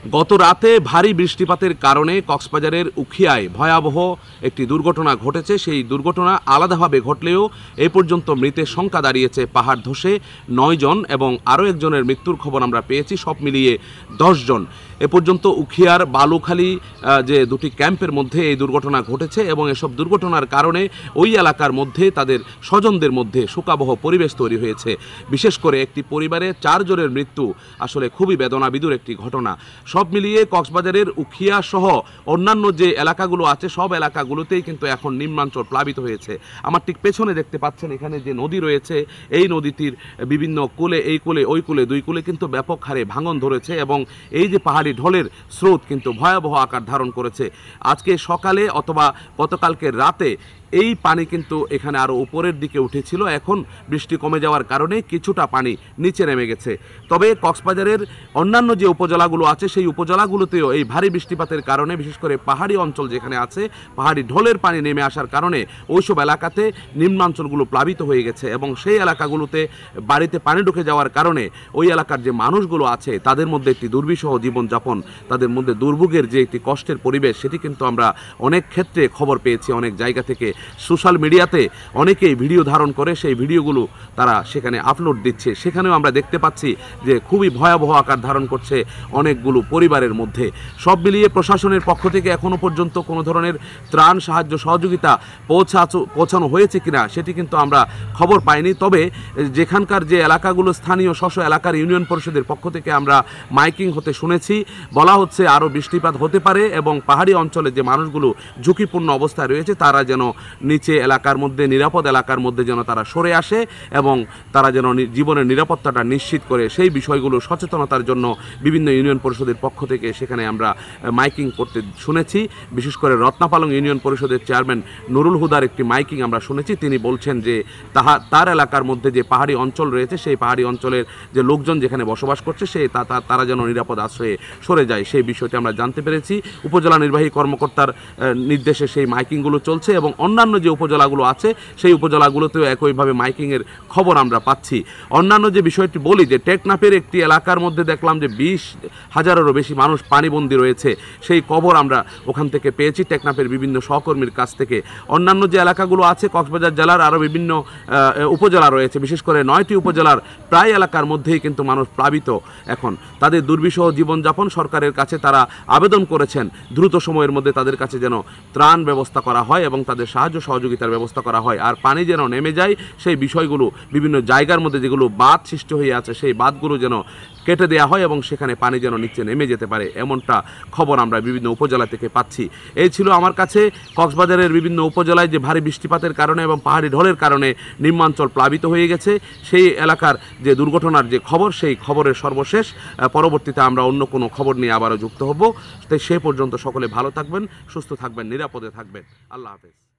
গত রাতে ভারী বৃষ্টিপাতের কারণে কক্সবাজারের উখিয়ায় ভয়াবহ একটি দুর্ঘটনা ঘটেছে। সেই দুর্ঘটনা আলাদাভাবে ঘটলেও এ পর্যন্ত মৃতের সংখ্যা দাঁড়িয়েছে পাহাড় ধসে 9 জন এবং আরও একজনের মৃত্যুর খবর আমরা পেয়েছি, সব মিলিয়ে 10 জন। এ পর্যন্ত উখিয়ার বালুখালী যে দুটি ক্যাম্পের মধ্যে এই দুর্ঘটনা ঘটেছে এবং এসব দুর্ঘটনার কারণে ওই এলাকার মধ্যে তাদের স্বজনদের মধ্যে শোকাবহ পরিবেশ তৈরি হয়েছে। বিশেষ করে একটি পরিবারে 4 জনের মৃত্যু আসলে খুবই বেদনাবিদুর একটি ঘটনা। সব মিলিয়ে কক্সবাজারের উখিয়া সহ অন্যান্য যে এলাকাগুলো আছে সব এলাকাগুলোতেই কিন্তু এখন নিম্নাঞ্চল প্লাবিত হয়েছে। আমার ঠিক পেছনে দেখতে পাচ্ছেন এখানে যে নদী রয়েছে, এই নদীটির বিভিন্ন কূলে, এই কূলে ওই কূলে দুই কূলে কিন্তু ব্যাপক হারে ভাঙন ধরেছে এবং এই যে পাহাড়ি ঢলের স্রোত কিন্তু ভয়াবহ আকার ধারণ করেছে। আজকে সকালে অথবা গতকালকে রাতে এই পানি কিন্তু এখানে আরও উপরের দিকে উঠেছিল, এখন বৃষ্টি কমে যাওয়ার কারণে কিছুটা পানি নিচে নেমে গেছে। তবে কক্সবাজারের অন্যান্য যে উপজেলাগুলো আছে সেই উপজেলাগুলোতেও এই ভারী বৃষ্টিপাতের কারণে, বিশেষ করে পাহাড়ি অঞ্চল যেখানে আছে, পাহাড়ি ঢলের পানি নেমে আসার কারণে ওইসব এলাকাতে নিম্নাঞ্চলগুলো প্লাবিত হয়ে গেছে এবং সেই এলাকাগুলোতে বাড়িতে পানি ঢুকে যাওয়ার কারণে ওই এলাকার যে মানুষগুলো আছে তাদের মধ্যে একটি দুর্বিষহ জীবনযাপন, তাদের মধ্যে দুর্ভোগের যে একটি কষ্টের পরিবেশ, সেটি কিন্তু আমরা অনেক ক্ষেত্রে খবর পেয়েছি। অনেক জায়গা থেকে সোশ্যাল মিডিয়াতে অনেকেই ভিডিও ধারণ করে সেই ভিডিওগুলো তারা সেখানে আপলোড দিচ্ছে, সেখানেও আমরা দেখতে পাচ্ছি যে খুবই ভয়াবহ আকার ধারণ করছে অনেকগুলো পরিবারের মধ্যে। সব মিলিয়ে প্রশাসনের পক্ষ থেকে এখনও পর্যন্ত কোনো ধরনের ত্রাণ সাহায্য সহযোগিতা পৌঁছানো হয়েছে কিনা সেটি কিন্তু আমরা খবর পাইনি। তবে যেখানকার যে এলাকাগুলো স্থানীয় স্ব এলাকার ইউনিয়ন পরিষদের পক্ষ থেকে আমরা মাইকিং হতে শুনেছি, বলা হচ্ছে আরও বৃষ্টিপাত হতে পারে এবং পাহাড়ি অঞ্চলে যে মানুষগুলো ঝুঁকিপূর্ণ অবস্থায় রয়েছে তারা যেন নিচে এলাকার মধ্যে, নিরাপদ এলাকার মধ্যে যেন তারা সরে আসে এবং তারা যেন জীবনের নিরাপত্তাটা নিশ্চিত করে, সেই বিষয়গুলো সচেতনতার জন্য বিভিন্ন ইউনিয়ন পরিষদের পক্ষ থেকে সেখানে আমরা মাইকিং করতে শুনেছি। বিশেষ করে রত্নাপালং ইউনিয়ন পরিষদের চেয়ারম্যান নুরুল হুদার একটি মাইকিং আমরা শুনেছি। তিনি বলছেন যে তার এলাকার মধ্যে যে পাহাড়ি অঞ্চল রয়েছে সেই পাহাড়ি অঞ্চলের যে লোকজন যেখানে বসবাস করছে তারা যেন নিরাপদ আশ্রয়ে সরে যায়, সেই বিষয়টি আমরা জানতে পেরেছি। উপজেলা নির্বাহী কর্মকর্তার নির্দেশে সেই মাইকিংগুলো চলছে এবং অন্যান্য যে উপজেলাগুলো আছে সেই উপজেলাগুলোতেও একইভাবে মাইকিংয়ের খবর আমরা পাচ্ছি। অন্যান্য যে বিষয়টি বলি যে টেকনাফের একটি এলাকার মধ্যে দেখলাম যে 20,000-এরও বেশি মানুষ পানিবন্দী রয়েছে, সেই খবর আমরা ওখান থেকে পেয়েছি টেকনাফের বিভিন্ন সহকর্মীর কাছ থেকে। অন্যান্য যে এলাকাগুলো আছে কক্সবাজার জেলার আরও বিভিন্ন উপজেলা রয়েছে, বিশেষ করে 9টি উপজেলার প্রায় এলাকার মধ্যেই কিন্তু মানুষ প্লাবিত। এখন তাদের দুর্বিষহ জীবনযাপন, সরকারের কাছে তারা আবেদন করেছেন দ্রুত সময়ের মধ্যে তাদের কাছে যেন ত্রাণ ব্যবস্থা করা হয় এবং তাদের সাহায্য সহযোগিতার ব্যবস্থা করা হয়, আর পানি যেন নেমে যায় সেই বিষয়গুলো বিভিন্ন জায়গার মধ্যে যেগুলো বাঁধ সৃষ্টি হয়ে আছে সেই বাঁধগুলো যেন কেটে দেওয়া হয় এবং সেখানে পানি যেন নিচে নেমে যেতে পারে, এমনটা খবর আমরা বিভিন্ন উপজেলা থেকে পাচ্ছি। এই ছিল আমার কাছে কক্সবাজারের বিভিন্ন উপজেলায় যে ভারী বৃষ্টিপাতের কারণে এবং পাহাড়ি ঢলের কারণে নিম্নাঞ্চল প্লাবিত হয়ে গেছে সেই এলাকার যে দুর্ঘটনার যে খবর, সেই খবরের সর্বশেষ। পরবর্তীতে আমরা অন্য কোনো খবর নিয়ে আবারও যুক্ত হব। তাই সে পর্যন্ত সকলে ভালো থাকবেন, সুস্থ থাকবেন, নিরাপদে থাকবেন। আল্লাহ হাফেজ।